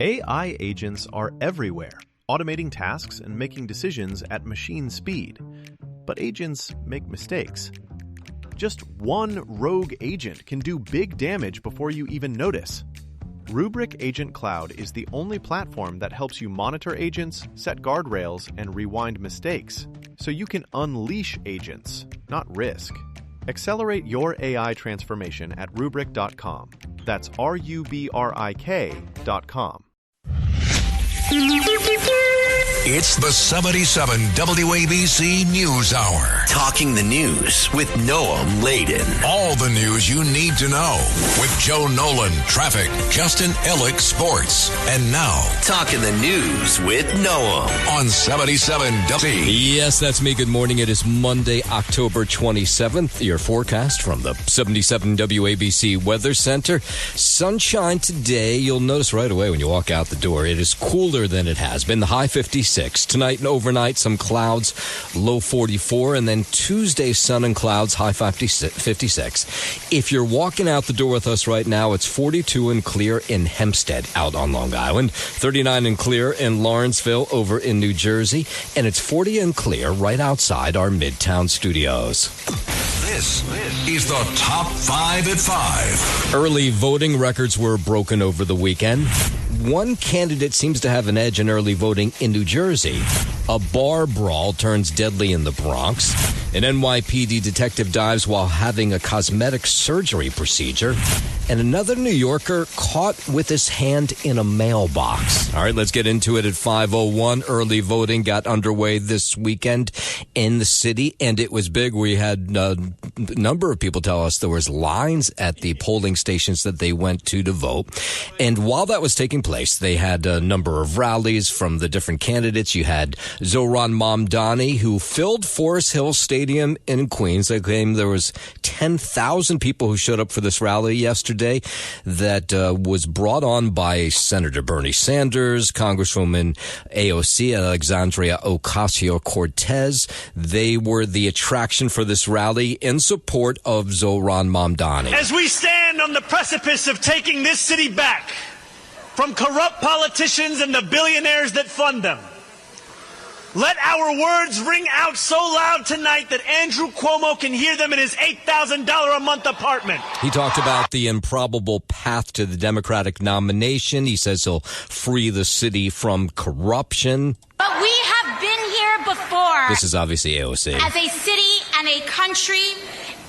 AI agents are everywhere, automating tasks and making decisions at machine speed. But agents make mistakes. Just one rogue agent can do big damage before you even notice. Rubrik Agent Cloud is the only platform that helps you monitor agents, set guardrails, and rewind mistakes, so you can unleash agents, not risk. Accelerate your AI transformation at Rubrik.com. That's RUBRIK.com. It's the 77 WABC News Hour. Talking the news with Noam Laden. All the news you need to know with Joe Nolan, traffic, Justin Ellick, sports. And now, Talking the news with Noam on 77 WABC. Yes, that's me. Good morning. It is Monday, October 27th. Your forecast from the 77 WABC Weather Center. Sunshine today. You'll notice right away when you walk out the door, it is cooler than it has been. The high 56. Tonight and overnight, some clouds, low 44. And then Tuesday, sun and clouds, high 56. If you're walking out the door with us right now, it's 42 and clear in Hempstead out on Long Island, 39 and clear in Lawrenceville over in New Jersey, and it's 40 and clear right outside our Midtown studios. This is the Top 5 at 5. Early voting records were broken over the weekend. One candidate seems to have an edge in early voting in New Jersey. A bar brawl turns deadly in the Bronx. An NYPD detective dives while having a cosmetic surgery procedure. And another New Yorker caught with his hand in a mailbox. All right, let's get into it at 5:01. Early voting got underway this weekend in the city, and it was big. We had a number of people tell us there was lines at the polling stations that they went to vote. And while that was taking place, they had a number of rallies from the different candidates. You had Zohran Mamdani, who filled Forest Hill Stadium in Queens. They claimed there was 10,000 people who showed up for this rally yesterday that was brought on by Senator Bernie Sanders, Congresswoman AOC Alexandria Ocasio-Cortez. They were the attraction for this rally in support of Zohran Mamdani. As we stand on the precipice of taking this city back from corrupt politicians and the billionaires that fund them, let our words ring out so loud tonight that Andrew Cuomo can hear them in his $8,000 a month apartment. He talked about the improbable path to the Democratic nomination. He says he'll free the city from corruption. But we have been here before. This is obviously AOC. As a city and a country,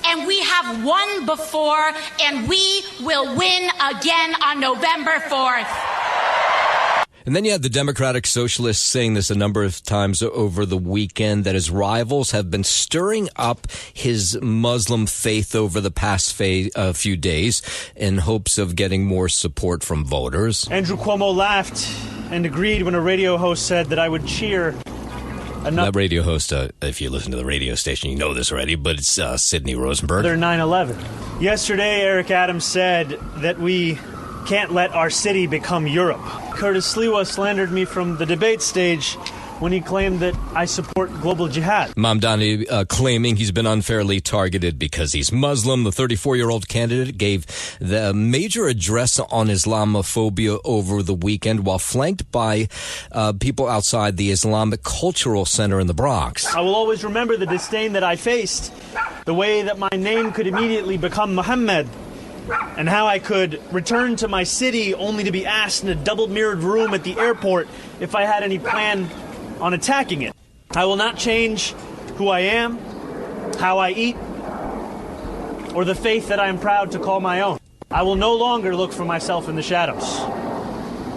and we have won before, and we will win again on November 4th. And then you had the Democratic Socialists saying this a number of times over the weekend, that his rivals have been stirring up his Muslim faith over the past few days in hopes of getting more support from voters. Andrew Cuomo laughed and agreed when a radio host said that I would cheer. That radio host, if you listen to the radio station, you know this already, but it's Sidney Rosenberg. They're 9/11. Yesterday, Eric Adams said that we can't let our city become Europe. Curtis Sliwa slandered me from the debate stage when he claimed that I support global jihad. Mamdani claiming he's been unfairly targeted because he's Muslim. The 34-year-old candidate gave the major address on Islamophobia over the weekend while flanked by people outside the Islamic Cultural Center in the Bronx. I will always remember the disdain that I faced, the way that my name could immediately become Muhammad, and how I could return to my city only to be asked in a double-mirrored room at the airport if I had any plan on attacking it. I will not change who I am, how I eat, or the faith that I am proud to call my own. I will no longer look for myself in the shadows.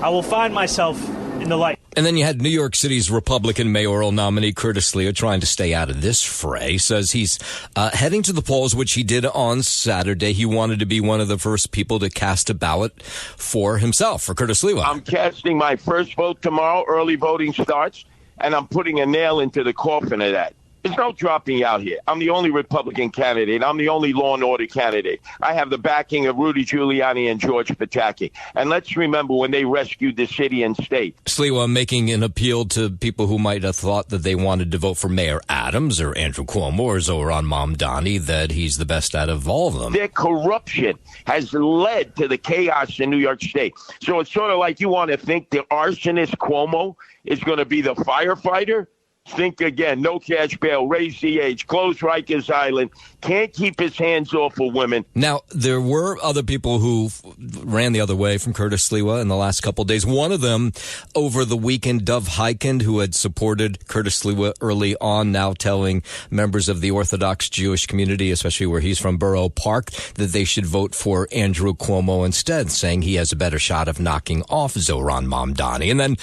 I will find myself in the light. And then you had New York City's Republican mayoral nominee Curtis Sliwa trying to stay out of this fray. Says he's heading to the polls, which he did on Saturday. He wanted to be one of the first people to cast a ballot for himself, for Curtis Sliwa. I'm casting my first vote tomorrow. Early voting starts, and I'm putting a nail into the coffin of that. There's no dropping out here. I'm the only Republican candidate. I'm the only law and order candidate. I have the backing of Rudy Giuliani and George Pataki. And let's remember when they rescued the city and state. Sliwa making an appeal to people who might have thought that they wanted to vote for Mayor Adams or Andrew Cuomo or Zohran Mamdani, that he's the best out of all of them. Their corruption has led to the chaos in New York State. So it's sort of like you want to think the arsonist Cuomo is going to be the firefighter. Think again. No cash bail. Raise the age. Close Rikers Island. Can't keep his hands off of women. Now, there were other people who ran the other way from Curtis Sliwa in the last couple of days. One of them over the weekend, Dov Hikind, who had supported Curtis Sliwa early on, now telling members of the Orthodox Jewish community, especially where he's from, Borough Park, that they should vote for Andrew Cuomo instead, saying he has a better shot of knocking off Zohran Mamdani. And then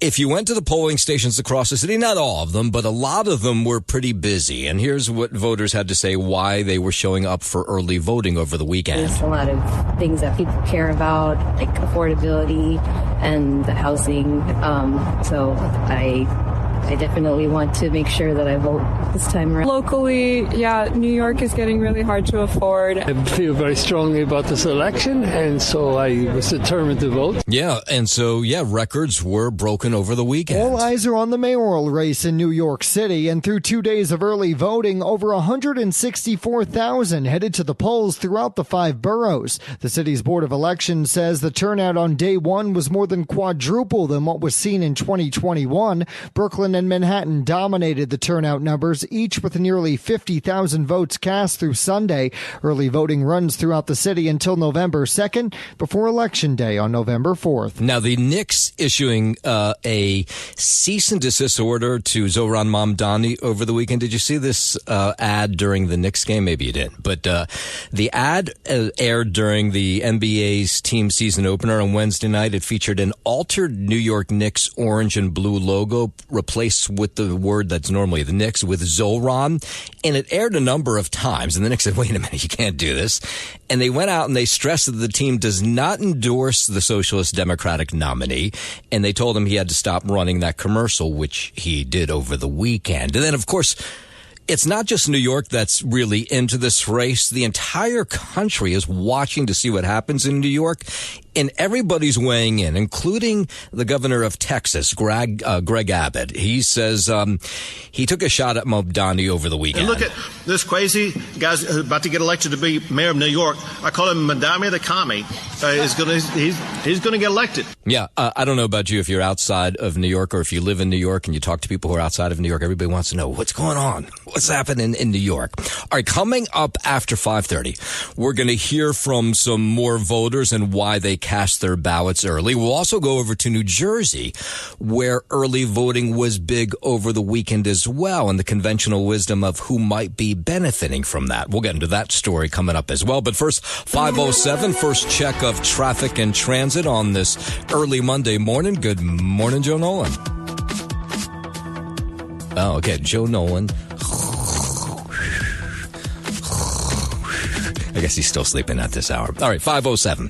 if you went to the polling stations across the city, not all of them, but a lot of them were pretty busy. And here's what voters had to say why they were showing up for early voting over the weekend. There's a lot of things that people care about, like affordability and the housing. So I definitely want to make sure that I vote this time around. Locally, New York is getting really hard to afford. I feel very strongly about this election, and so I was determined to vote. Yeah, and so, records were broken over the weekend. All eyes are on the mayoral race in New York City, and through 2 days of early voting, over 164,000 headed to the polls throughout the 5 boroughs. The city's Board of Elections says the turnout on day one was more than quadruple than what was seen in 2021. Brooklyn and Manhattan dominated the turnout numbers, each with nearly 50,000 votes cast through Sunday. Early voting runs throughout the city until November 2nd, before Election Day on November 4th. Now, the Knicks issuing a cease and desist order to Zohran Mamdani over the weekend. Did you see this ad during the Knicks game? Maybe you didn't. But the ad aired during the NBA's team season opener on Wednesday night. It featured an altered New York Knicks orange and blue logo replaced with the word that's normally the Knicks with Zohran, and it aired a number of times. And the Knicks said, wait a minute, you can't do this. And they went out and they stressed that the team does not endorse the Socialist Democratic nominee, and they told him he had to stop running that commercial, which he did over the weekend. And then, of course, it's not just New York that's really into this race. The entire country is watching to see what happens in New York. And everybody's weighing in, including the governor of Texas, Greg Abbott. He says he took a shot at Mamdani over the weekend. And look at this crazy guy who's about to get elected to be mayor of New York. I call him Madame the Commie. He's going to get elected. Yeah, I don't know about you if you're outside of New York or if you live in New York and you talk to people who are outside of New York. Everybody wants to know what's going on, what's happening in New York. All right, coming up after 5:30, we're going to hear from some more voters and why they cast their ballots early. We'll also go over to New Jersey, where early voting was big over the weekend as well, and the conventional wisdom of who might be benefiting from that. We'll get into that story coming up as well. But first, 5:07, first check of traffic and transit on this early Monday morning. Good morning, Joe Nolan. Oh, okay, Joe Nolan. I guess he's still sleeping at this hour. All right, 5:07.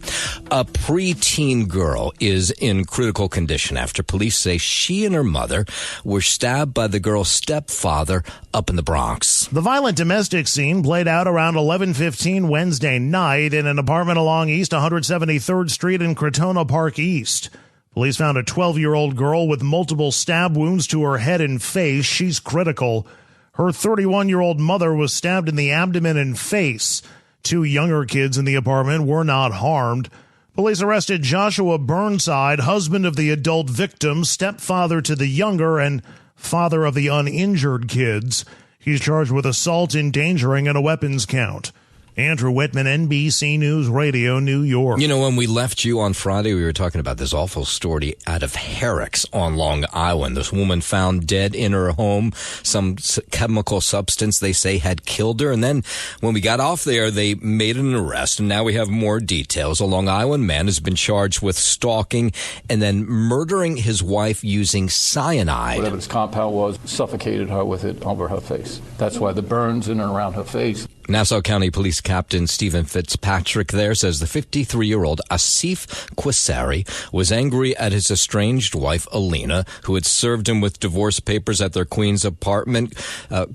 A preteen girl is in critical condition after police say she and her mother were stabbed by the girl's stepfather up in the Bronx. The violent domestic scene played out around 11:15 Wednesday night in an apartment along East 173rd Street in Crotona Park East. Police found a 12-year-old girl with multiple stab wounds to her head and face. She's critical. Her 31-year-old mother was stabbed in the abdomen and face. 2 younger kids in the apartment were not harmed. Police arrested Joshua Burnside, husband of the adult victim, stepfather to the younger, and father of the uninjured kids. He's charged with assault, endangering, and a weapons count. Andrew Whitman, NBC News Radio, New York. You know, when we left you on Friday, we were talking about this awful story out of Herrick's on Long Island. This woman found dead in her home. Some chemical substance, they say, had killed her. And then when we got off there, they made an arrest. And now we have more details. A Long Island man has been charged with stalking and then murdering his wife using cyanide. Whatever this compound was, suffocated her with it over her face. That's why the burns in and around her face. Nassau County Police Captain Stephen Fitzpatrick there says the 53-year-old Asif Quasari was angry at his estranged wife, Alina, who had served him with divorce papers at their Queens apartment.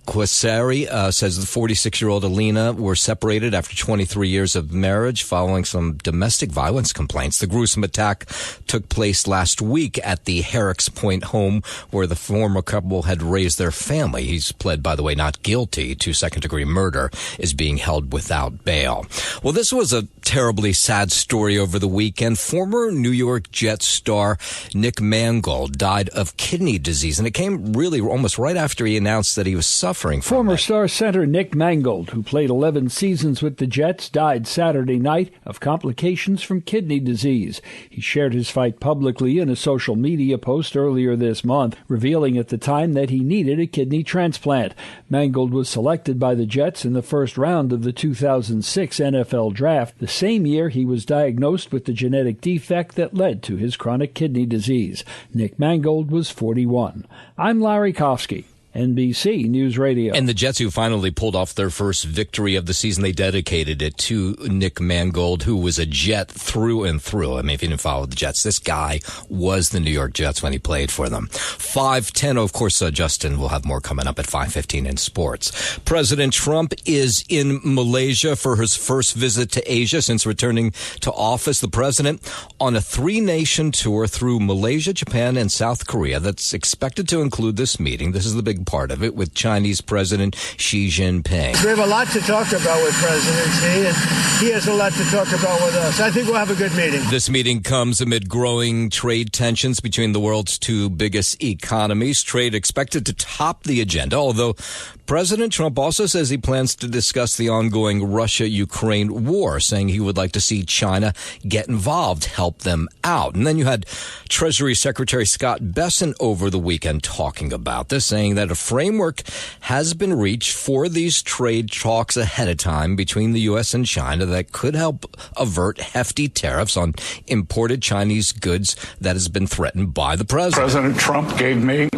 Quasari says the 46-year-old Alina were separated after 23 years of marriage following some domestic violence complaints. The gruesome attack took place last week at the Herrick's Point home where the former couple had raised their family. He's pled, by the way, not guilty to second-degree murder, is being held without bail. Well, this was a terribly sad story over the weekend. Former New York Jets star Nick Mangold died of kidney disease, and it came really almost right after he announced that he was suffering from Former it. star center Nick Mangold, who played 11 seasons with the Jets, died Saturday night of complications from kidney disease. He shared his fight publicly in a social media post earlier this month, revealing at the time that he needed a kidney transplant. Mangold was selected by the Jets in the first round of the 2006 NFL Draft, the same year he was diagnosed with the genetic defect that led to his chronic kidney disease. Nick Mangold was 41. I'm Larry Kofsky, NBC News Radio. And the Jets, who finally pulled off their first victory of the season, they dedicated it to Nick Mangold, who was a Jet through and through. I mean, if you didn't follow the Jets, this guy was the New York Jets when he played for them. 5:10, of course, Justin will have more coming up at 5:15 in sports. President Trump is in Malaysia for his first visit to Asia since returning to office. The president on a 3-nation tour through Malaysia, Japan, and South Korea that's expected to include this meeting. This is the big part of it with Chinese President Xi Jinping. We have a lot to talk about with President Xi, and he has a lot to talk about with us. I think we'll have a good meeting. This meeting comes amid growing trade tensions between the world's two biggest economies. Trade expected to top the agenda, although President Trump also says he plans to discuss the ongoing Russia-Ukraine war, saying he would like to see China get involved, help them out. And then you had Treasury Secretary Scott Bessent over the weekend talking about this, saying that a framework has been reached for these trade talks ahead of time between the U.S. and China that could help avert hefty tariffs on imported Chinese goods that has been threatened by the president. President Trump gave me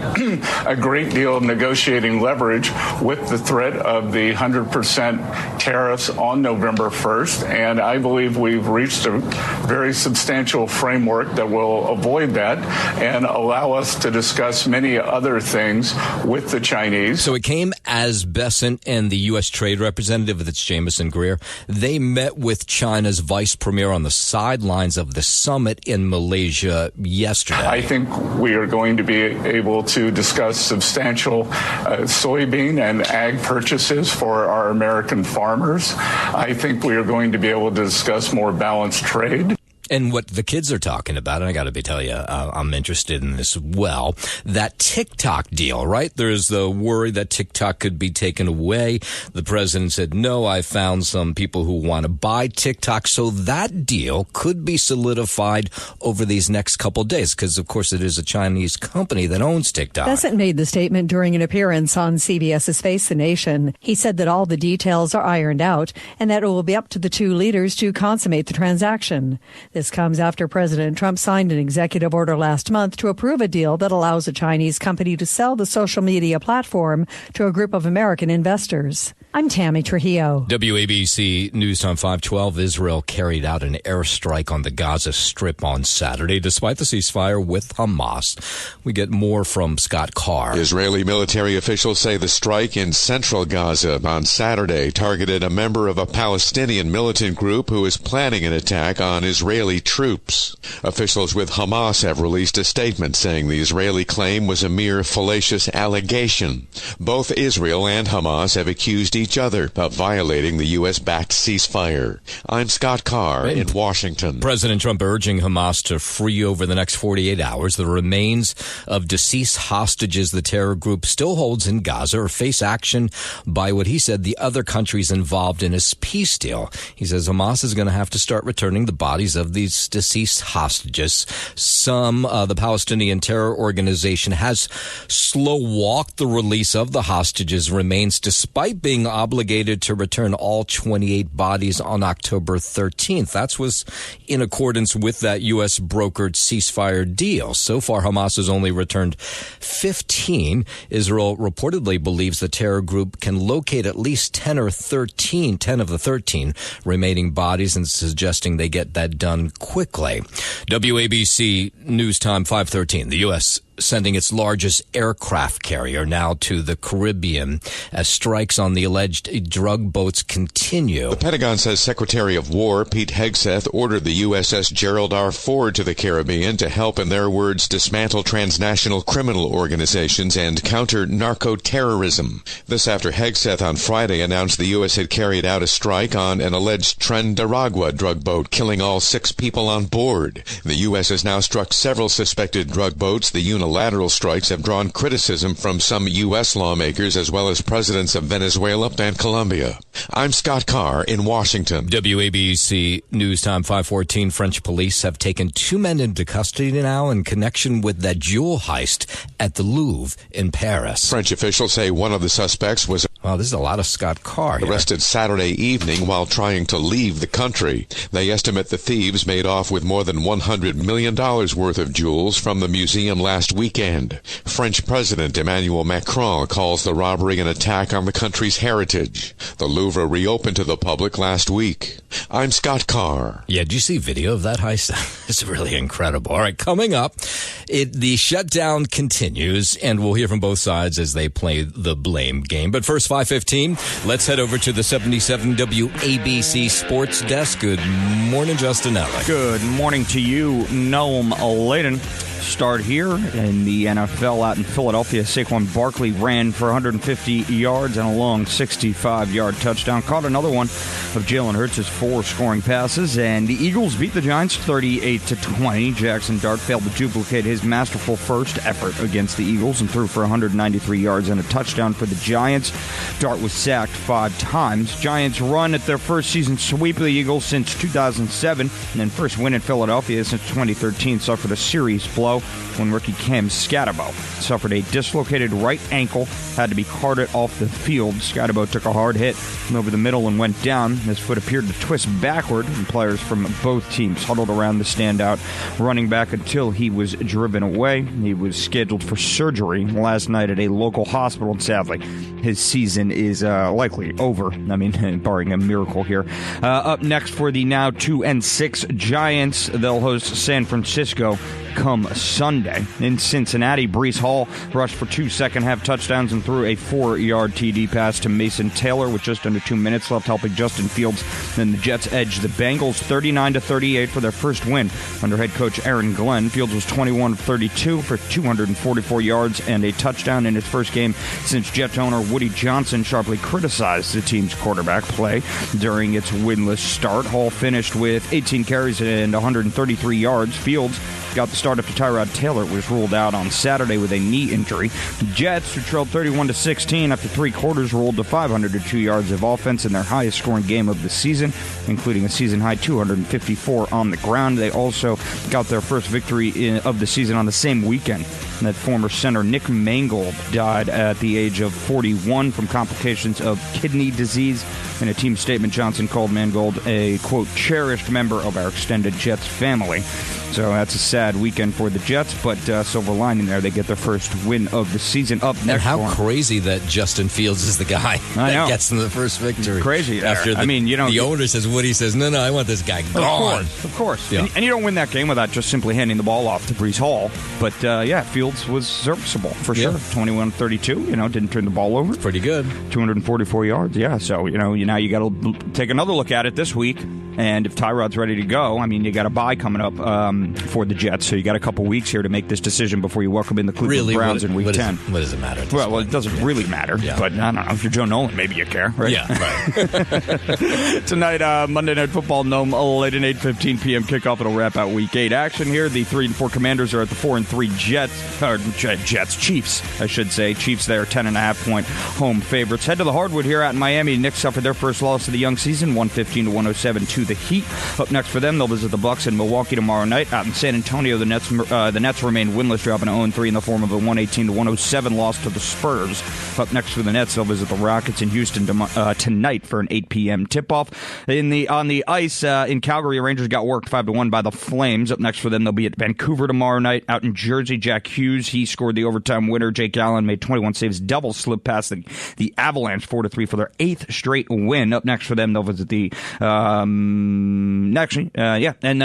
a great deal of negotiating leverage with the threat of the 100% tariffs on November 1st, and I believe we've reached a very substantial framework that will avoid that and allow us to discuss many other things with the Chinese. So it came as Bessent and the U.S. Trade Representative, that's Jamieson Greer, they met with China's Vice Premier on the sidelines of the summit in Malaysia yesterday. I think we are going to be able to discuss substantial soybean and ag purchases for our American farmers. I think we are going to be able to discuss more balanced trade. And what the kids are talking about, and I got to tell you, I'm interested in this as well, that TikTok deal, right? There's the worry that TikTok could be taken away. The president said, no, I found some people who want to buy TikTok. So that deal could be solidified over these next couple of days because, of course, it is a Chinese company that owns TikTok. Bessent made the statement during an appearance on CBS's Face the Nation. He said that all the details are ironed out and that it will be up to the two leaders to consummate the transaction. This comes after President Trump signed an executive order last month to approve a deal that allows a Chinese company to sell the social media platform to a group of American investors. I'm Tammy Trujillo. WABC News Time 512. Israel carried out an airstrike on the Gaza Strip on Saturday, despite the ceasefire with Hamas. We get more from Scott Carr. Israeli military officials say the strike in central Gaza on Saturday targeted a member of a Palestinian militant group who is planning an attack on Israeli troops. Officials with Hamas have released a statement saying the Israeli claim was a mere fallacious allegation. Both Israel and Hamas have accused each other of violating the U.S.-backed ceasefire. I'm Scott Carr in Washington. President Trump urging Hamas to free over the next 48 hours the remains of deceased hostages the terror group still holds in Gaza or face action by what he said the other countries involved in his peace deal. He says Hamas is going to have to start returning the bodies of these deceased hostages. The Palestinian terror organization has slow-walked the release of the hostages' remains despite being obligated to return all 28 bodies on October 13th. That was in accordance with that U.S. brokered ceasefire deal. So far, Hamas has only returned 15. Israel reportedly believes the terror group can locate at least 10 of the 13 remaining bodies, and suggesting they get that done quickly. WABC News Time 5:13. The U.S. sending its largest aircraft carrier now to the Caribbean as strikes on the alleged drug boats continue. The Pentagon says Secretary of War Pete Hegseth ordered the USS Gerald R. Ford to the Caribbean to help, in their words, dismantle transnational criminal organizations and counter narco-terrorism. This after Hegseth on Friday announced the U.S. had carried out a strike on an alleged Trinidad drug boat, killing all 6 people on board. The U.S. has now struck several suspected drug boats. The unilateral strikes have drawn criticism from some U.S. lawmakers as well as presidents of Venezuela and Colombia. I'm Scott Carr in Washington. WABC News Time 5:14. French police have taken 2 men into custody now in connection with that jewel heist at the Louvre in Paris. French officials say one of the suspects was this is a lot of Scott Carr here. Arrested Saturday evening while trying to leave the country. They estimate the thieves made off with more than $100 million worth of jewels from the museum last weekend. French President Emmanuel Macron calls the robbery an attack on the country's heritage. The Louvre reopened to the public last week. I'm Scott Carr. Yeah, did you see video of that heist? It's really incredible. All right, coming up, the shutdown continues, and we'll hear from both sides as they play the blame game. But first, 5:15, let's head over to the 77 WABC Sports Desk. Good morning, Justin Ellick. Good morning to you, Noam Layden. Start here in the NFL out in Philadelphia. Saquon Barkley ran for 150 yards and a long 65-yard touchdown. Caught another one of Jalen Hurts' 4 scoring passes, and the Eagles beat the Giants 38-20. Jackson Dart failed to duplicate his masterful first effort against the Eagles and threw for 193 yards and a touchdown for the Giants. Dart was sacked 5 times. Giants run at their first season sweep of the Eagles since 2007, and then first win in Philadelphia since 2013 suffered a series blow when rookie Cam Scatterbo suffered a dislocated right ankle, had to be carted off the field. Scatterbo took a hard hit over the middle and went down. His foot appeared to twist backward, and players from both teams huddled around the standout running back until he was driven away. He was scheduled for surgery last night at a local hospital, and sadly, his season is likely over. I mean, barring a miracle here. Up next for the now 2-6 Giants, they'll host San Francisco come Sunday. In Cincinnati, Breece Hall rushed for 2 second-half touchdowns and threw a 4-yard TD pass to Mason Taylor with just under 2 minutes left, helping Justin Fields. Then the Jets edged the Bengals 39-38 for their first win under head coach Aaron Glenn. Fields was 21 of 32 for 244 yards and a touchdown in his first game since Jets owner Woody Johnson sharply criticized the team's quarterback play during its winless start. Hall finished with 18 carries and 133 yards. Fields got the start after Tyrod Taylor was ruled out on Saturday with a knee injury. The Jets, who trailed 31-16 after 3 quarters, rolled to 502 yards of offense in their highest scoring game of the season, including a season-high 254 on the ground. They also got their first victory of the season on the same weekend. That former center Nick Mangold died at the age of 41 from complications of kidney disease. In a team statement, Johnson called Mangold a, quote, cherished member of our extended Jets family. So that's a sad weekend for the Jets, but silver lining there, they get their first win of the season. Up next, and how crazy that Justin Fields is the guy that gets them the first victory. Crazy. After the owner says, Woody says, no, I want this guy gone. Of course. Yeah. And you don't win that game without just simply handing the ball off to Breece Hall. But, Fields was serviceable for sure. 21-32, didn't turn the ball over. Pretty good. 244 yards, yeah. So, now you got to take another look at it this week. And if Tyrod's ready to go, you got a bye coming up for the Jets, so you got a couple weeks here to make this decision before you welcome in the Cleveland Browns in Week 10. What does it matter? Well, it doesn't really matter, but I don't know. If you're Joe Nolan, maybe you care, right? Yeah, right. Tonight, Monday Night Football, late at 8:15 p.m. kickoff. It'll wrap out Week 8 action here. The 3-4 Commanders are at the 4-3 Chiefs, I should say. Chiefs there, 10.5-point home favorites. Head to the hardwood here out in Miami. Knicks suffered their first loss of the young season, 115-107 to the Heat. Up next for them, they'll visit the Bucks in Milwaukee tomorrow night. Out in San Antonio, the Nets remain winless, dropping a 0-3 in the form of a 118-107 loss to the Spurs. Up next for the Nets, they'll visit the Rockets in Houston tonight for an 8 p.m. tip-off. On the ice in Calgary, Rangers got worked 5-1 by the Flames. Up next for them, they'll be at Vancouver tomorrow night. Out in Jersey, Jack Hughes, he scored the overtime winner. Jake Allen made 21 saves, double slip past the Avalanche 4-3 for their 8th straight win. Up next for them, they'll visit the and then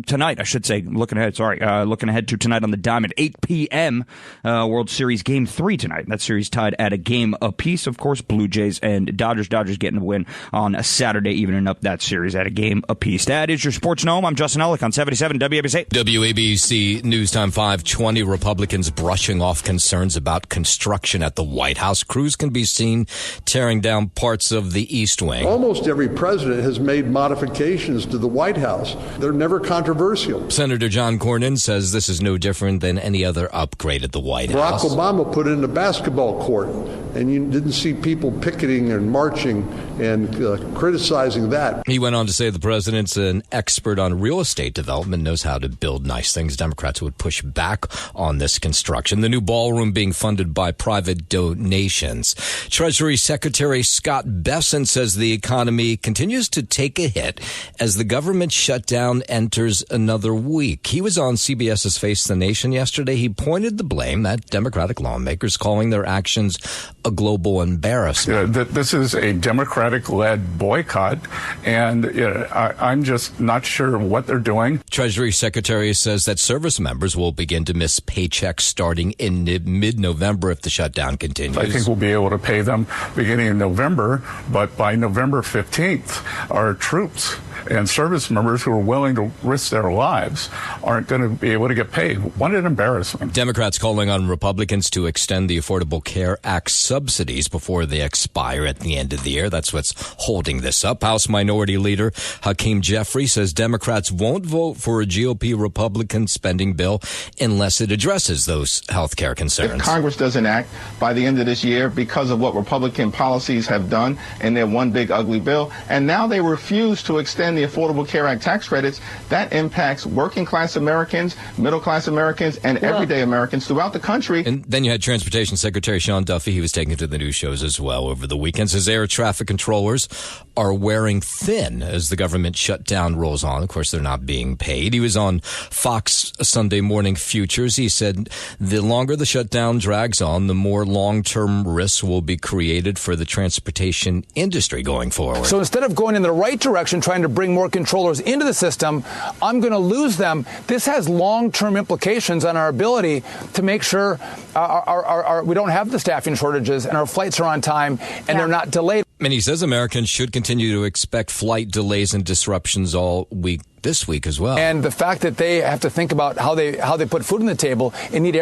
tonight, I should say, looking ahead to tonight on the Diamond, 8 p.m. World Series Game 3 tonight. That series tied at a game apiece. Of course, Blue Jays and Dodgers getting a win on a Saturday, evening up that series at a game apiece. That is your Sports Gnome. I'm Justin Ellick on 77 WABC. WABC News Time 520. Republicans brushing off concerns about construction at the White House. Crews can be seen tearing down parts of the East Wing. Almost every president has made modifications to the White House. They're never controversial. Senator John Cornyn says this is no different than any other upgrade at the White House. Barack Obama put in a basketball court, and you didn't see people picketing and marching and criticizing that. He went on to say the president's an expert on real estate development, knows how to build nice things. Democrats would push back on this construction. The new ballroom being funded by private donations. Treasury Secretary Scott Bessent says the economy continues to take a hit as the government shutdown enters another week. He was on CBS's Face the Nation yesterday. He pointed the blame at Democratic lawmakers, calling their actions a global embarrassment. This is a Democratic-led boycott, and I'm just not sure what they're doing. Treasury Secretary says that service members will begin to miss paychecks starting in mid-November if the shutdown continues. I think we'll be able to pay them beginning in November, but by November 15th, our troops and service members who are willing to risk their lives aren't going to be able to get paid. What an embarrassment. Democrats calling on Republicans to extend the Affordable Care Act subsidies before they expire at the end of the year. That's what's holding this up. House Minority Leader Hakeem Jeffrey says Democrats won't vote for a GOP Republican spending bill unless it addresses those health care concerns. If Congress doesn't act by the end of this year because of what Republican policies have done in their one big ugly bill, and now they refuse to extend the Affordable Care Act tax credits, that impacts working class Americans, middle class Americans, and everyday Americans throughout the country. And then you had Transportation Secretary Sean Duffy. He was taken to the news shows as well over the weekend. Says air traffic controllers are wearing thin as the government shutdown rolls on. Of course, they're not being paid. He was on Fox Sunday Morning Futures. He said the longer the shutdown drags on, the more long-term risks will be created for the transportation industry going forward. So instead of going in the right direction, trying to bring more controllers into the system, I'm going to lose them. This has long-term implications on our ability to make sure we don't have the staffing shortages and our flights are on time and they're not delayed. And he says Americans should continue to expect flight delays and disruptions all week this week as well. And the fact that they have to think about how they put food on the table and need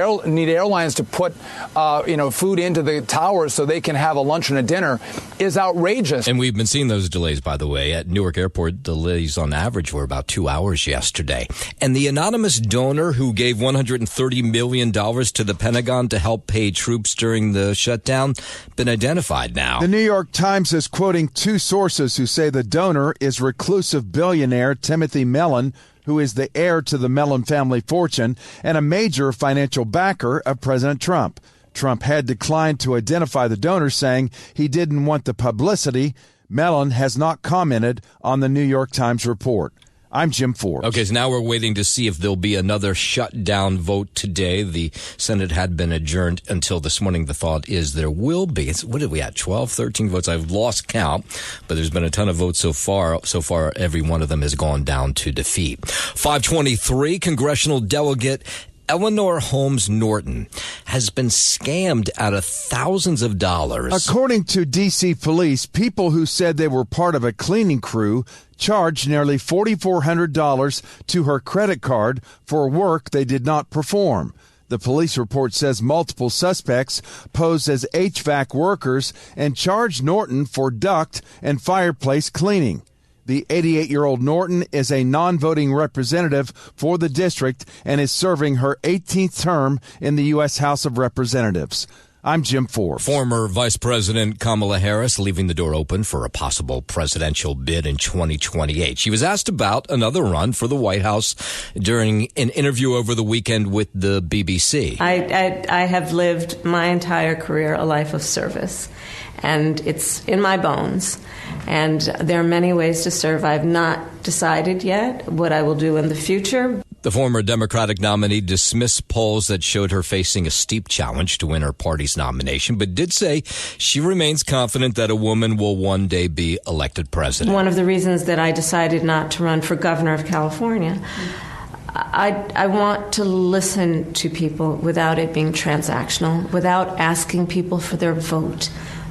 airlines to put food into the towers so they can have a lunch and a dinner is outrageous. And we've been seeing those delays, by the way. At Newark Airport, delays on average were about 2 hours yesterday. And the anonymous donor who gave $130 million to the Pentagon to help pay troops during the shutdown been identified now. The New York Times is quoting two sources who say the donor is reclusive billionaire Timothy Mellon, who is the heir to the Mellon family fortune and a major financial backer of President Trump. Trump had declined to identify the donor, saying he didn't want the publicity. Mellon has not commented on the New York Times report. I'm Jim Forbes. Okay, so now we're waiting to see if there'll be another shutdown vote today. The Senate had been adjourned until this morning. The thought is there will be. What did we have? 12, 13 votes. I've lost count, but there's been a ton of votes so far. So far, every one of them has gone down to defeat. 523, congressional delegate Eleanor Holmes Norton has been scammed out of thousands of dollars. According to D.C. police, people who said they were part of a cleaning crew charged nearly $4,400 to her credit card for work they did not perform. The police report says multiple suspects posed as HVAC workers and charged Norton for duct and fireplace cleaning. The 88-year-old Norton is a non-voting representative for the district and is serving her 18th term in the U.S. House of Representatives. I'm Jim Forbes. Former Vice President Kamala Harris leaving the door open for a possible presidential bid in 2028. She was asked about another run for the White House during an interview over the weekend with the BBC. I have lived my entire career a life of service, and it's in my bones. And there are many ways to serve. I've not decided yet what I will do in the future. The former Democratic nominee dismissed polls that showed her facing a steep challenge to win her party's nomination, but did say she remains confident that a woman will one day be elected president. One of the reasons that I decided not to run for governor of California, I want to listen to people without it being transactional, without asking people for their vote,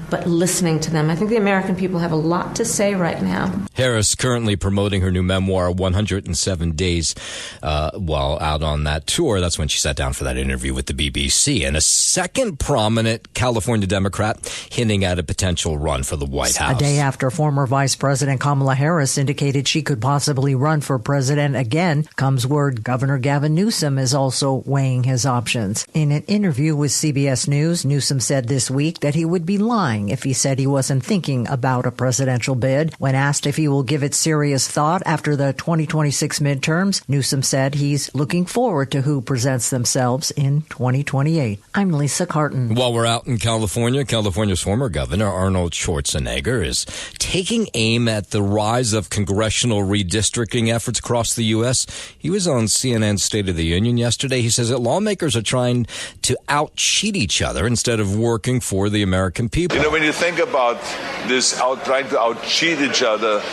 but listening to them. I think the American people have a lot to say right now. Harris currently promoting her new memoir, 107 Days, while out on that tour. That's when she sat down for that interview with the BBC. And a second prominent California Democrat hinting at a potential run for the White House. A day after former Vice President Kamala Harris indicated she could possibly run for president again, comes word Governor Gavin Newsom is also weighing his options. In an interview with CBS News, Newsom said this week that he would be lying if he said he wasn't thinking about a presidential bid. When asked if he will give it serious thought after the 2026 midterms, Newsom said he's looking forward to who presents themselves in 2028. I'm Lisa Carton. While we're out in California, California's former governor, Arnold Schwarzenegger, is taking aim at the rise of congressional redistricting efforts across the U.S. He was on CNN's State of the Union yesterday. He says that lawmakers are trying to out-cheat each other instead of working for the American people. You know, when you think about this trying to out-cheat each other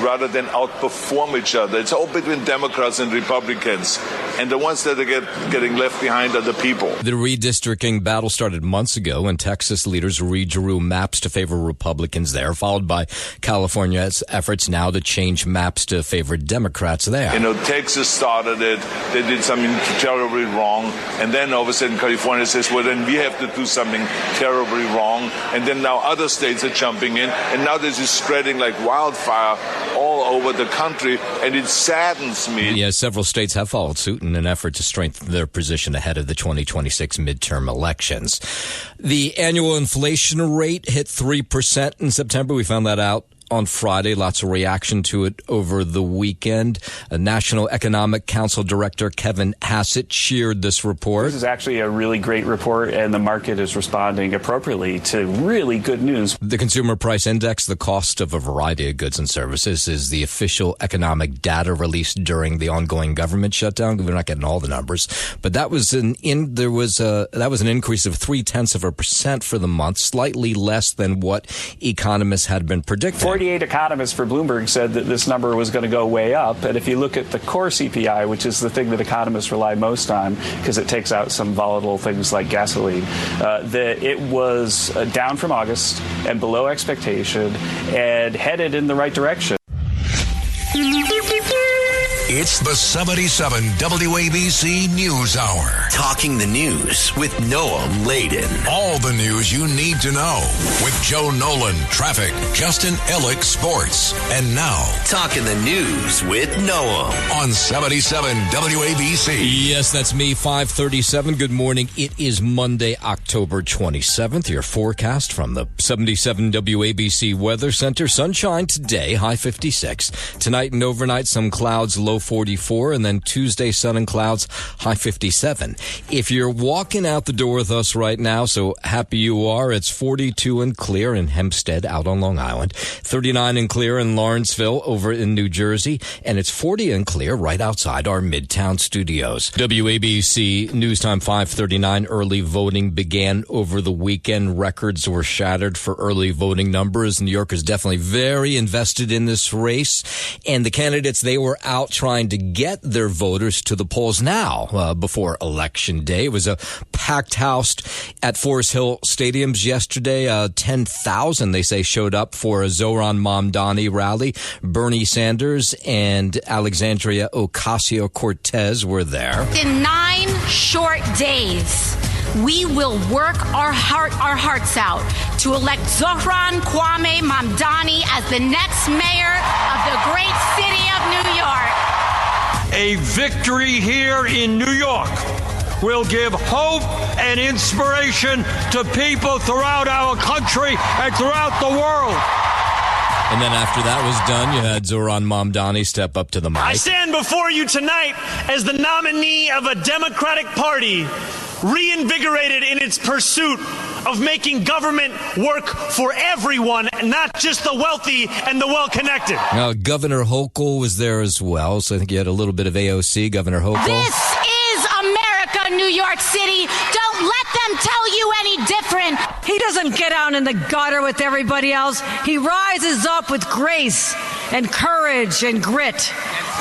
rather than outperform each other, it's all between Democrats and Republicans. And the ones that are getting left behind are the people. The redistricting battle started months ago when Texas leaders redrew maps to favor Republicans there, followed by California's efforts now to change maps to favor Democrats there. You know, Texas started it. They did something terribly wrong. And then all of a sudden California says, well, then we have to do something terribly wrong. And then now other states are jumping in. And now this is spreading like wildfire all over the country, and it saddens me. Yeah, several states have followed suit in an effort to strengthen their position ahead of the 2026 midterm elections. The annual inflation rate hit 3% in September. We found that out on Friday. Lots of reaction to it over the weekend. National Economic Council Director Kevin Hassett cheered this report. This is actually a really great report, and the market is responding appropriately to really good news. The Consumer Price Index, the cost of a variety of goods and services, is the official economic data released during the ongoing government shutdown. We're not getting all the numbers, but that was an increase of 0.3% for the month, slightly less than what economists had been predicting. 48 economists for Bloomberg said that this number was going to go way up. And if you look at the core CPI, which is the thing that economists rely most on because it takes out some volatile things like gasoline, it was down from August and below expectation and headed in the right direction. It's the 77 WABC News Hour. Talking the news with Noam Laden. All the news you need to know with Joe Nolan, traffic, Justin Ellick, sports. And now, Talking the news with Noam. On 77 WABC. Yes, that's me, 537. Good morning. It is Monday, October 27th. Your forecast from the 77 WABC Weather Center. Sunshine today, high 56. Tonight and overnight, some clouds, low 44, and then Tuesday, sun and clouds, high 57. If you're walking out the door with us right now, so happy you are, it's 42 and clear in Hempstead out on Long Island, 39 and clear in Lawrenceville over in New Jersey, and it's 40 and clear right outside our Midtown studios. WABC News Time 5:39. Early voting began over the weekend. Records were shattered for early voting numbers. New Yorkers definitely very invested in this race, and the candidates, they were out trying to get their voters to the polls now before Election Day. It was a packed house at Forest Hill Stadiums yesterday. 10,000, they say, showed up for a Zohran Mamdani rally. Bernie Sanders and Alexandria Ocasio-Cortez were there. In 9 short days, we will work our hearts out to elect Zohran Kwame Mamdani as the next mayor of the great city of New York. A victory here in New York will give hope and inspiration to people throughout our country and throughout the world. And then after that was done, you had Zohran Mamdani step up to the mic. I stand before you tonight as the nominee of a Democratic Party reinvigorated in its pursuit of making government work for everyone, not just the wealthy and the well-connected. Now, Governor Hochul was there as well, so I think you had a little bit of AOC, Governor Hochul. This is America, New York City. Don't let them tell you any different. He doesn't get out in the gutter with everybody else. He rises up with grace and courage and grit.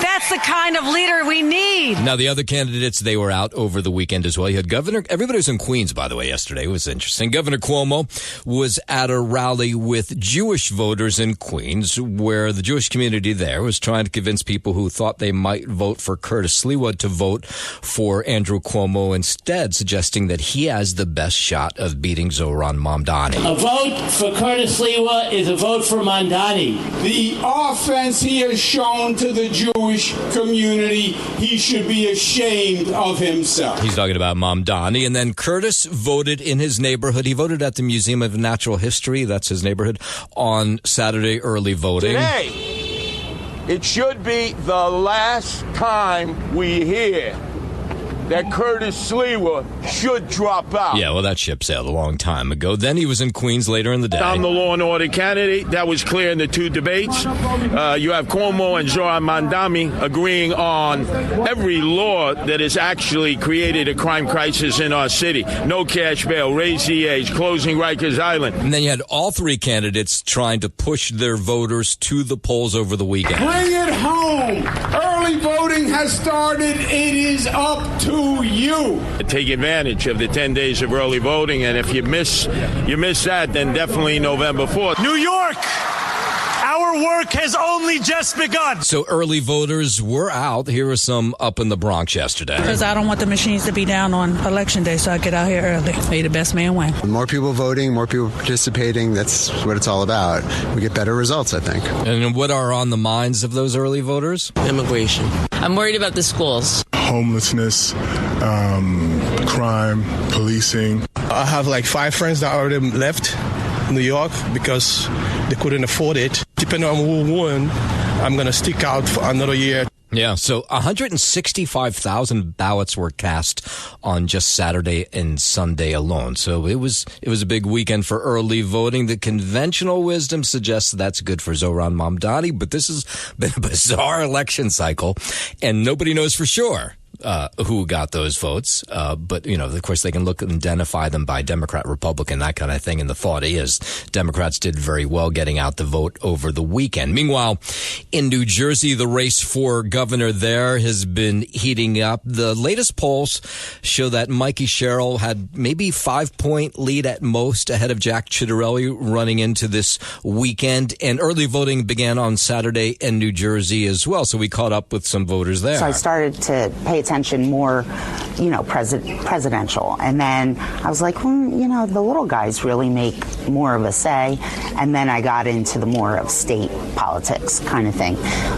That's the kind of leader we need. Now, the other candidates, they were out over the weekend as well. You had everybody was in Queens, by the way, yesterday. It was interesting. Governor Cuomo was at a rally with Jewish voters in Queens, where the Jewish community there was trying to convince people who thought they might vote for Curtis Sliwa to vote for Andrew Cuomo instead, suggesting that he has the best shot of beating Zohran Mamdani. A vote for Curtis Sliwa is a vote for Mamdani. The offense he has shown to the Jewish community, he should be ashamed of himself. He's talking about Mamdani. And then Curtis voted in his neighborhood. He voted at the Museum of Natural History, that's his neighborhood, on Saturday early voting. Today, it should be the last time we hear that Curtis Sliwa should drop out. Yeah, well, that ship sailed a long time ago. Then he was in Queens later in the day. I'm the law and order candidate. That was clear in the two debates. You have Cuomo and Zohran Mamdani agreeing on every law that has actually created a crime crisis in our city. No cash bail, raise the age, closing Rikers Island. And then you had all three candidates trying to push their voters to the polls over the weekend. Bring it home. Early voting has started. It is up to you. Take advantage of the 10 days of early voting, and if you miss that, then definitely November 4th. New York, our work has only just begun. So early voters were out. Here are some up in the Bronx yesterday. Because I don't want the machines to be down on election day, so I get out here early. May the best man win. More people voting, more people participating, that's what it's all about. We get better results, I think. And what are on the minds of those early voters? Immigration. I'm worried about the schools. Homelessness, crime, policing. I have like 5 friends that already left New York because they couldn't afford it. Depending on who won, I'm going to stick out for another year. Yeah, so 165,000 ballots were cast on just Saturday and Sunday alone. So it was a big weekend for early voting. The conventional wisdom suggests that's good for Zohran Mamdani, but this has been a bizarre election cycle, and nobody knows for sure who got those votes. But, of course, they can look and identify them by Democrat, Republican, that kind of thing. And the thought is Democrats did very well getting out the vote over the weekend. Meanwhile, in New Jersey, the race for governor there has been heating up. The latest polls show that Mikey Sherrill had maybe 5-point lead at most ahead of Jack Ciattarelli running into this weekend. And early voting began on Saturday in New Jersey as well. So we caught up with some voters there. So I started to pay attention more, presidential. And then I was like, the little guys really make more of a say. And then I got into the more of state politics kind of thing.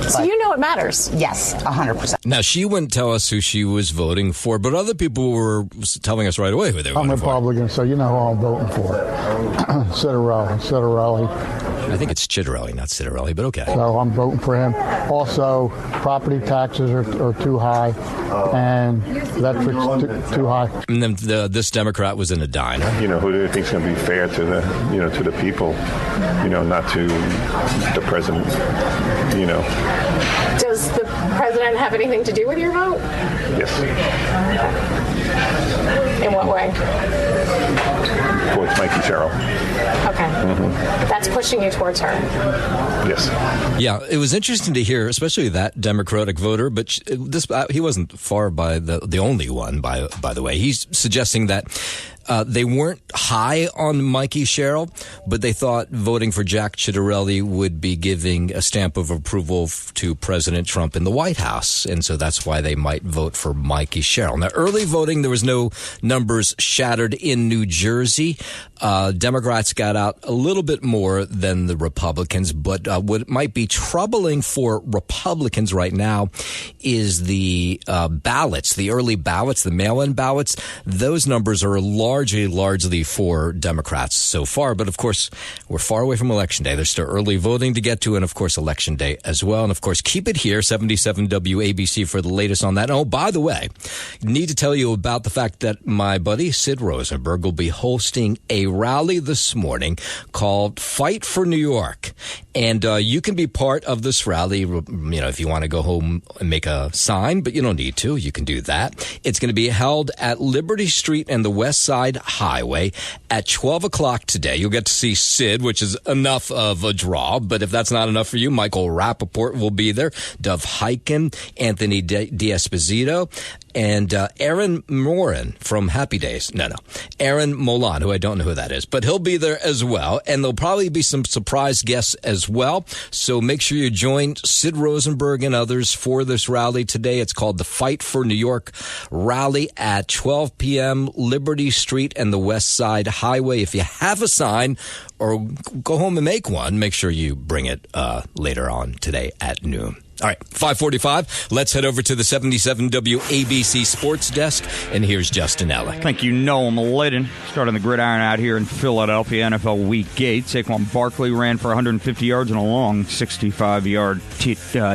So it matters. Yes, 100%. Now, she wouldn't tell us who she was voting for, but other people were telling us right away who they were voting for. I'm Republican, so you know who I'm voting for. Ciattarelli. I think it's Ciattarelli, not Ciattarelli, but okay. So I'm voting for him. Also, property taxes are too high, and electric's too high. And then this Democrat was in a diner. Who do you think is going to be fair to the, to the people, not to the president, Does the president have anything to do with your vote? Yes. In what way? Towards Mikey Sherrill. Okay. Mm-hmm. That's pushing you towards her. Yes. Yeah, it was interesting to hear, especially that Democratic voter, but he wasn't far by the only one, by the way. He's suggesting that they weren't high on Mikey Sherrill, but they thought voting for Jack Ciattarelli would be giving a stamp of approval to President Trump in the White House. And so that's why they might vote for Mikey Sherrill. Now, early voting, there was no numbers shattered in New Jersey. Democrats got out a little bit more than the Republicans, but what might be troubling for Republicans right now is the ballots, the early ballots, the mail-in ballots. Those numbers are largely for Democrats so far. But, of course, we're far away from Election Day. There's still early voting to get to, and, of course, Election Day as well. And, of course, keep it here, 77 WABC, for the latest on that. And, oh, by the way, need to tell you about the fact that my buddy Sid Rosenberg will be hosting a rally this morning called Fight for New York. And you can be part of this rally, if you want to go home and make a sign, but you don't need to. You can do that. It's going to be held at Liberty Street and the West Side Highway at 12 o'clock today. You'll get to see Sid, which is enough of a draw. But if that's not enough for you, Michael Rappaport will be there, Dov Hikind, Anthony D'Esposito, and Aaron Morin from Happy Days. Aaron Molan, who I don't know who that is, but he'll be there as well. And there'll probably be some surprise guests as well. So make sure you join Sid Rosenberg and others for this rally today. It's called the Fight for New York Rally at 12 p.m., Liberty Street and the West Side Highway. If you have a sign or go home and make one, make sure you bring it later on today at noon. All right, 5:45. Let's head over to the 77 WABC Sports Desk, and here's Justin Ellick. Thank you, Noam Laden. Starting the gridiron out here in Philadelphia, NFL Week 8. Saquon Barkley ran for 150 yards and a long 65-yard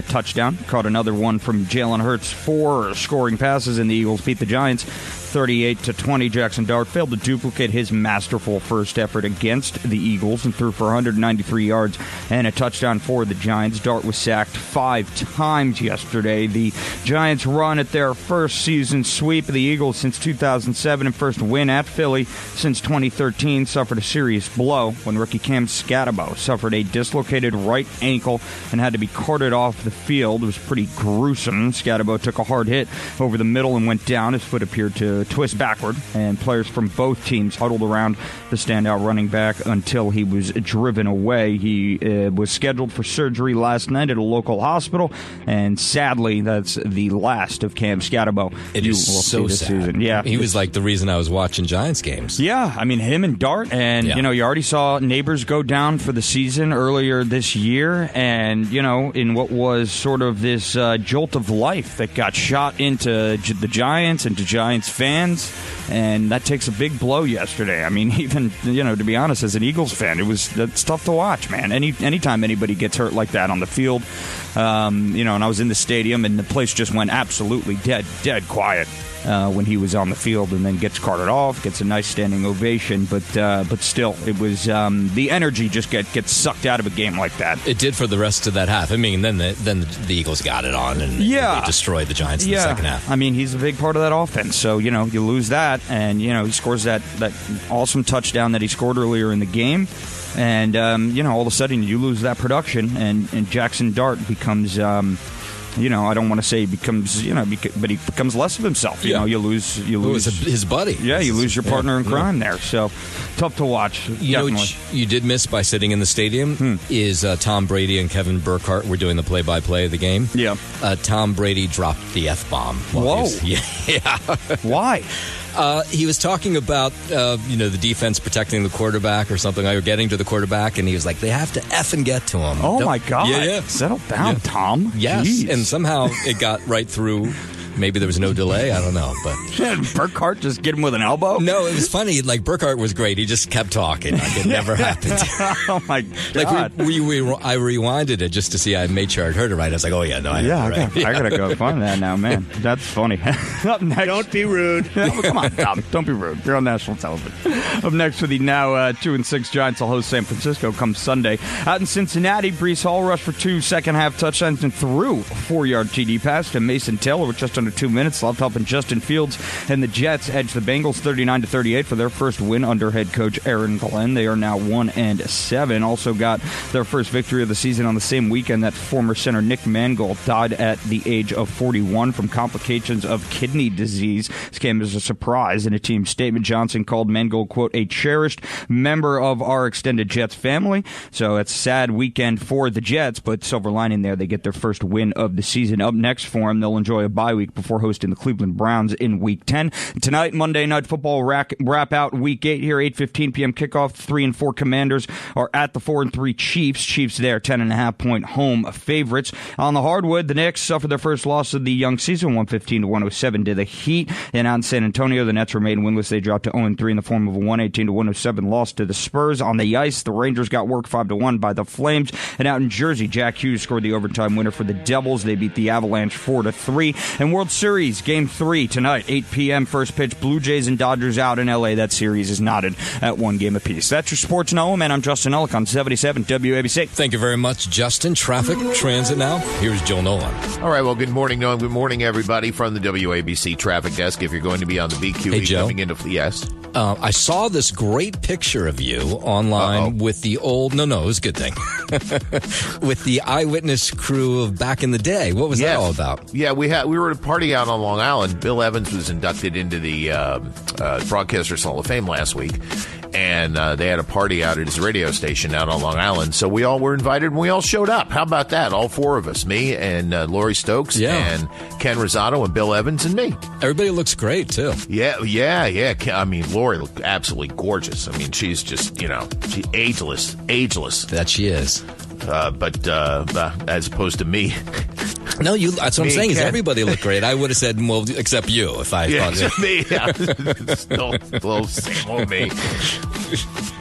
touchdown. Caught another one from Jalen Hurts. 4 scoring passes, and the Eagles beat the Giants 38-20. Jackson Dart failed to duplicate his masterful first effort against the Eagles and threw for 193 yards and a touchdown for the Giants. Dart was sacked 5 times yesterday. The Giants run at their first season sweep of the Eagles since 2007 and first win at Philly since 2013. Suffered a serious blow when rookie Cam Scatabo suffered a dislocated right ankle and had to be carted off the field. It was pretty gruesome. Scatabo took a hard hit over the middle and went down. His foot appeared to twist backward, and players from both teams huddled around the standout running back until he was driven away. He was scheduled for surgery last night at a local hospital, and sadly, that's the last of Cam Scatabo. It is so sad. Season. Yeah, he was like the reason I was watching Giants games. Yeah, I mean, him and Dart, and you already saw Neighbors go down for the season earlier this year, and in what was sort of this jolt of life that got shot into the Giants and to Giants fans. And that takes a big blow yesterday. I mean, even, to be honest, as an Eagles fan, that's tough to watch, man. Anytime anybody gets hurt like that on the field, and I was in the stadium and the place just went absolutely dead quiet when he was on the field, and then gets carted off, gets a nice standing ovation, but still, it was the energy just gets sucked out of a game like that. It did for the rest of that half. I mean, then the Eagles got it on and they destroyed the Giants in the second half. I mean, he's a big part of that offense, so you lose that, and he scores that awesome touchdown that he scored earlier in the game. And, all of a sudden you lose that production, and Jackson Dart becomes, I don't want to say becomes, but he becomes less of himself. You lose his buddy. Yeah, you lose your partner in crime there. So tough to watch. What you did miss by sitting in the stadium is Tom Brady and Kevin Burkhardt were doing the play-by-play of the game. Yeah. Tom Brady dropped the F-bomb. Whoa. Yeah. Why? He was talking about, the defense protecting the quarterback or something, or getting to the quarterback, and he was like, they have to effing get to him. Oh, my God. Yeah. Settle down, Tom. Yes, Jeez. and somehow it got right through. Maybe there was no delay. I don't know. But Burkhardt just get him with an elbow? No, it was funny. Like, Burkhardt was great. He just kept talking. Like, it never happened. Oh, my God. Like, I rewinded it just to see. I made sure I'd heard it right. I was like, oh, yeah, no, I heard it right. I got to go find that now, man. That's funny. Up next. Don't be rude. Come on, Tom. Don't be rude. You're on national television. Up next for the now 2-6 Giants will host San Francisco come Sunday. Out in Cincinnati, Breece Hall rushed for 2 second-half touchdowns and threw a 4-yard TD pass to Mason Taylor with just under 2 minutes left, helping Justin Fields and the Jets edge the Bengals 39-38 for their first win under head coach Aaron Glenn. They are now 1-7. Also got their first victory of the season on the same weekend that former center Nick Mangold died at the age of 41 from complications of kidney disease. This came as a surprise. In a team statement, Johnson called Mangold, quote, a cherished member of our extended Jets family. So it's a sad weekend for the Jets, but silver lining there, they get their first win of the season. Up next for them, they'll enjoy a bye week week before hosting the Cleveland Browns in Week 10. Tonight, Monday Night Football wrap out Week 8 here, 8:15 p.m. kickoff. 3-4 Commanders are at the 4-3 Chiefs. Chiefs there, 10.5-point home favorites. On the hardwood, the Knicks suffered their first loss of the young season, 115-107 to the Heat. And on San Antonio, the Nets remain winless. They dropped to 0-3 in the form of a 118-107 loss to the Spurs. On the ice, the Rangers got worked 5-1 by the Flames. And out in Jersey, Jack Hughes scored the overtime winner for the Devils. They beat the Avalanche 4-3. And World Series, Game 3 tonight, 8 p.m. First pitch, Blue Jays and Dodgers out in L.A. That series is knotted at 1 game apiece. That's your Sports Noam, and I'm Justin Ellick on 77 WABC. Thank you very much, Justin. Traffic, transit now. Here's Joe Nolan. All right, well, good morning, Noam. Good morning, everybody, from the WABC traffic desk. If you're going to be on the BQE hey, Joe. coming into... Yes? I saw this great picture of you online with the old... No, it was a good thing. With the eyewitness crew of back in the day. What was that all about? Yeah, we were at a party out on Long Island. Bill Evans was inducted into the Broadcasters Hall of Fame last week. And they had a party out at his radio station out on Long Island. So we all were invited and we all showed up. How about that? All four of us. Me and Lori Stokes and Ken Rosado and Bill Evans and me. Everybody looks great, too. Yeah. I mean, Lori looked absolutely gorgeous. I mean, she's just, she's ageless. That she is. But as opposed to me. No, that's what I'm saying. Is everybody looked great. I would have said, well, except you, if I thought it. Me. Still same old me.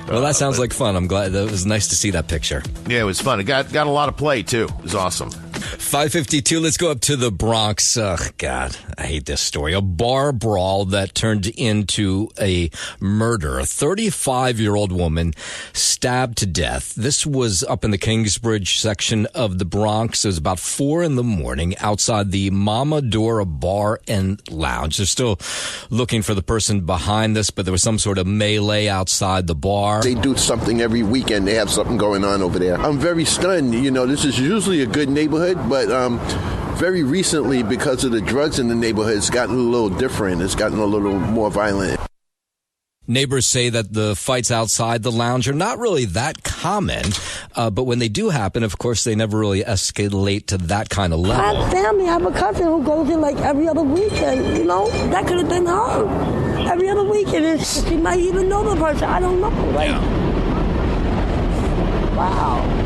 Well, that sounds like fun. I'm glad. It was nice to see that picture. Yeah, it was fun. It got a lot of play, too. It was awesome. 5:52. Let's go up to the Bronx. Oh, God, I hate this story. A bar brawl that turned into a murder. A 35-year-old woman stabbed to death. This was up in the Kingsbridge section of the Bronx. It was about 4 a.m. outside the Mama Dora Bar and Lounge. They're still looking for the person behind this, but there was some sort of melee outside the bar. They do something every weekend. They have something going on over there. I'm very stunned. This is usually a good neighborhood, but very recently, because of the drugs in the neighborhood, it's gotten a little different. It's gotten a little more violent. Neighbors say that the fights outside the lounge are not really that common, but when they do happen, of course, they never really escalate to that kind of level. I have family. I have a cousin who goes in like every other weekend. That could have been her. Every other weekend, and she might even know the person. I don't know. Wow.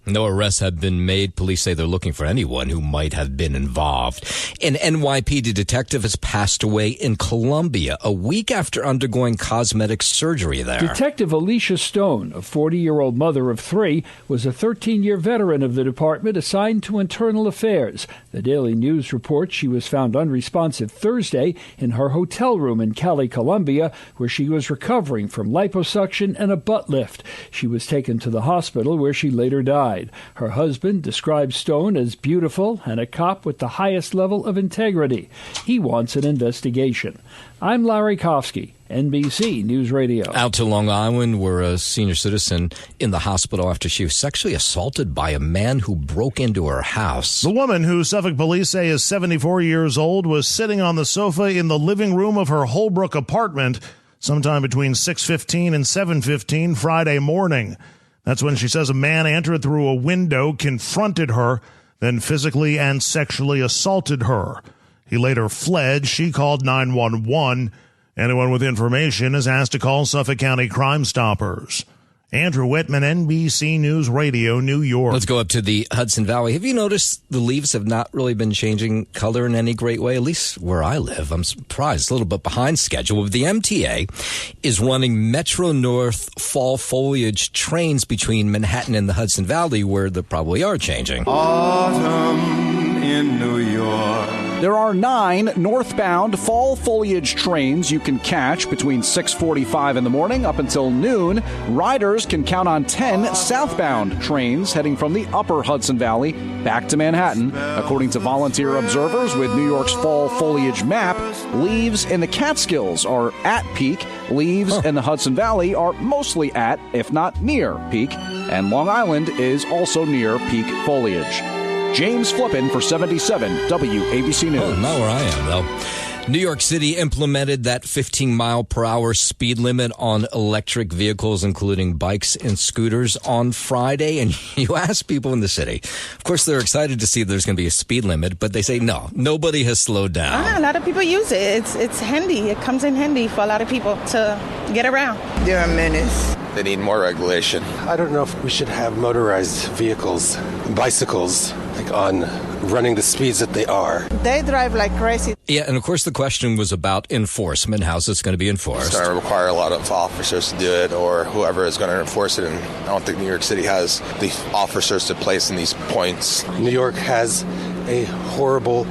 No arrests have been made. Police say they're looking for anyone who might have been involved. An NYPD detective has passed away in Colombia a week after undergoing cosmetic surgery there. Detective Alicia Stone, a 40-year-old mother of 3, was a 13-year veteran of the department assigned to internal affairs. The Daily News reports she was found unresponsive Thursday in her hotel room in Cali, Colombia, where she was recovering from liposuction and a butt lift. She was taken to the hospital where she later died. Her husband describes Stone as beautiful and a cop with the highest level of integrity. He wants an investigation. I'm Larry Kofsky, NBC News Radio. Out to Long Island, where a senior citizen in the hospital after she was sexually assaulted by a man who broke into her house. The woman, who Suffolk police say is 74 years old, was sitting on the sofa in the living room of her Holbrook apartment sometime between 6:15 and 7:15 Friday morning. That's when she says a man entered through a window, confronted her, then physically and sexually assaulted her. He later fled. She called 911. Anyone with information is asked to call Suffolk County Crime Stoppers. Andrew Whitman, NBC News Radio, New York. Let's go up to the Hudson Valley. Have you noticed the leaves have not really been changing color in any great way? At least where I live. I'm surprised. A little bit behind schedule. The MTA is running Metro North fall foliage trains between Manhattan and the Hudson Valley, where they probably are changing. Autumn in New York. There are 9 northbound fall foliage trains you can catch between 6:45 in the morning up until noon. Riders can count on 10 southbound trains heading from the upper Hudson Valley back to Manhattan. According to volunteer observers with New York's fall foliage map, leaves in the Catskills are at peak. Leaves in the Hudson Valley are mostly at, if not near, peak. And Long Island is also near peak foliage. James Flippin for 77 WABC News. Oh, not where I am, though. New York City implemented that 15-mile-per-hour speed limit on electric vehicles, including bikes and scooters, on Friday. And you ask people in the city, of course, they're excited to see there's going to be a speed limit, but they say, no, nobody has slowed down. A lot of people use it. It's handy. It comes in handy for a lot of people to get around. They're a menace. They need more regulation. I don't know if we should have motorized vehicles, bicycles, on running the speeds that they are. They drive like crazy. Yeah, and of course the question was about enforcement. How's this going to be enforced? It's going to require a lot of officers to do it, or whoever is going to enforce it, and I don't think New York City has the officers to place in these points. New York has a horrible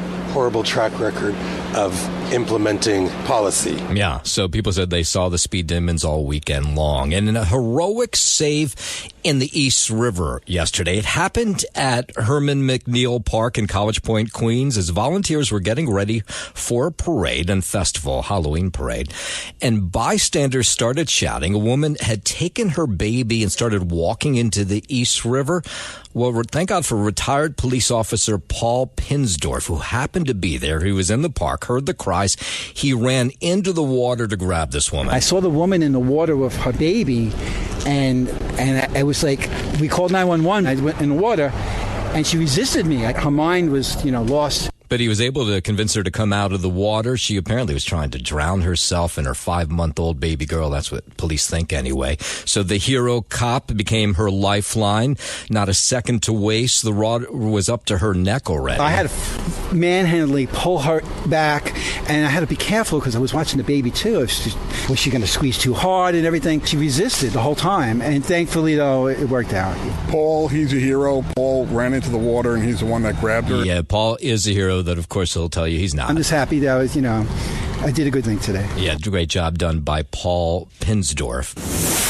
track record of implementing policy. Yeah, so people said they saw the speed demons all weekend long. And in a heroic save in the East River yesterday, it happened at Herman McNeil Park in College Point, Queens, as volunteers were getting ready for a parade and festival, Halloween parade. And bystanders started shouting. A woman had taken her baby and started walking into the East River. Well, thank God for retired police officer Paul Pinsdorf, who happened to be there. He was in the park, heard the cries. He ran into the water to grab this woman. I saw the woman in the water with her baby, and it was like, we called 911. I went in the water, and she resisted me. Her mind was, lost. But he was able to convince her to come out of the water. She apparently was trying to drown herself and her 5-month-old baby girl. That's what police think anyway. So the hero cop became her lifeline. Not a second to waste. The rod was up to her neck already. I had to manhandling pull her back, and I had to be careful because I was watching the baby too. Was she going to squeeze too hard and everything? She resisted the whole time, and thankfully, though, it worked out. Paul, he's a hero. Paul ran into the water, and he's the one that grabbed her. Yeah, Paul is a hero. That, of course, he'll tell you he's not. I'm just happy that I did a good thing today. Yeah, great job done by Paul Pinsdorf.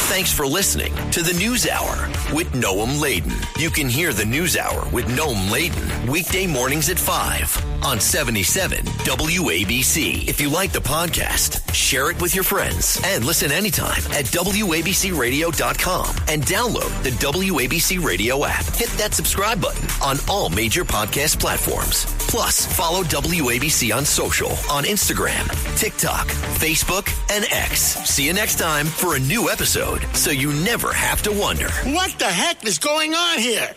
Thanks for listening to the News Hour with Noam Laden. You can hear the News Hour with Noam Laden weekday mornings at 5 on 77 WABC. If you like the podcast, share it with your friends and listen anytime at WABCRadio.com and download the WABC Radio app. Hit that subscribe button on all major podcast platforms. Plus, follow WABC on social on Instagram, TikTok, Facebook, and X. See you next time for a new episode, so you never have to wonder. What the heck is going on here?